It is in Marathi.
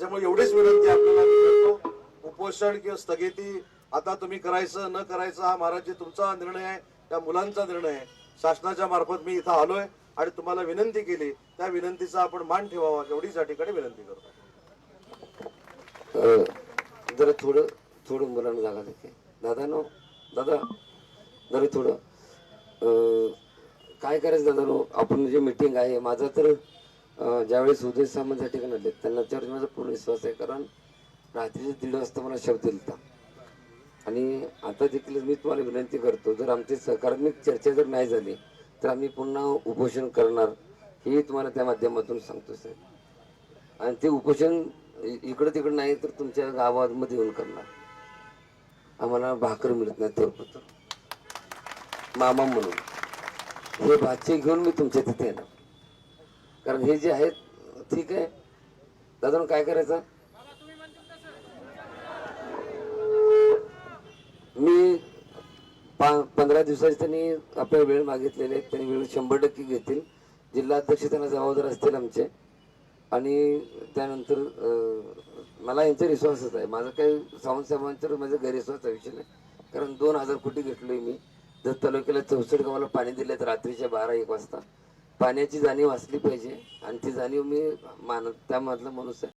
त्याच्यामुळे एवढीच विनंती आपल्याला मी करतो, उपोषण किंवा स्थगिती आता तुम्ही करायचं न करायचं हा महाराज तुमचा निर्णय आहे, त्या मुलांचा निर्णय आहे. शासनाच्या मार्फत मी इथं आलोय आणि तुम्हाला विनंती केली, त्या विनंतीचा आपण मान ठेवावा एवढीच या ठिकाणी विनंती करतो. जरा थोडं थोडं मुलांना जागा देते दादा जरा थोडं काय करायचं दादा आपण जे मीटिंग आहे माझा तर ज्यावेळेस उदय सामंत या ठिकाणी आले त्यांना त्यावर माझा पूर्ण विश्वास आहे, कारण रात्रीचे 1:30 वाजता मला शब्द दिलता आणि आता देखील मी तुम्हाला विनंती करतो, जर आमची सकारात्मक चर्चा जर नाही झाली तर आम्ही पुन्हा उपोषण करणार हे तुम्हाला त्या माध्यमातून सांगतो साहेब. आणि ते उपोषण इकडं तिकडं नाही तर तुमच्या गावामध्ये येऊन करणार. आम्हाला भाकर मिळत नाही तर मामा म्हणून हे भाचे घेऊन मी तुमच्या तिथे येणार, कारण हे जे आहेत ठीक आहे दादा काय करायचं. मी 15 दिवसाची त्यांनी आपल्या वेळ मागितलेले, त्यांनी वेळ 100% घेतील. जिल्हा अध्यक्ष त्यांना जबाबदार असतील आमचे. आणि त्यानंतर मला यांचा विश्वासच आहे, माझं काही सावंत साहेबांच्यावर माझा गैरविश्वासचा विषय नाही, कारण 2000 कोटी घेतलोय मी. जर तालुक्याला 64 गावाला पाणी दिले तर रात्रीच्या 12-1 वाजता पाण्याची जाणीव असली पाहिजे आणि ती जाणीव मी त्यामधला माणूस आहे.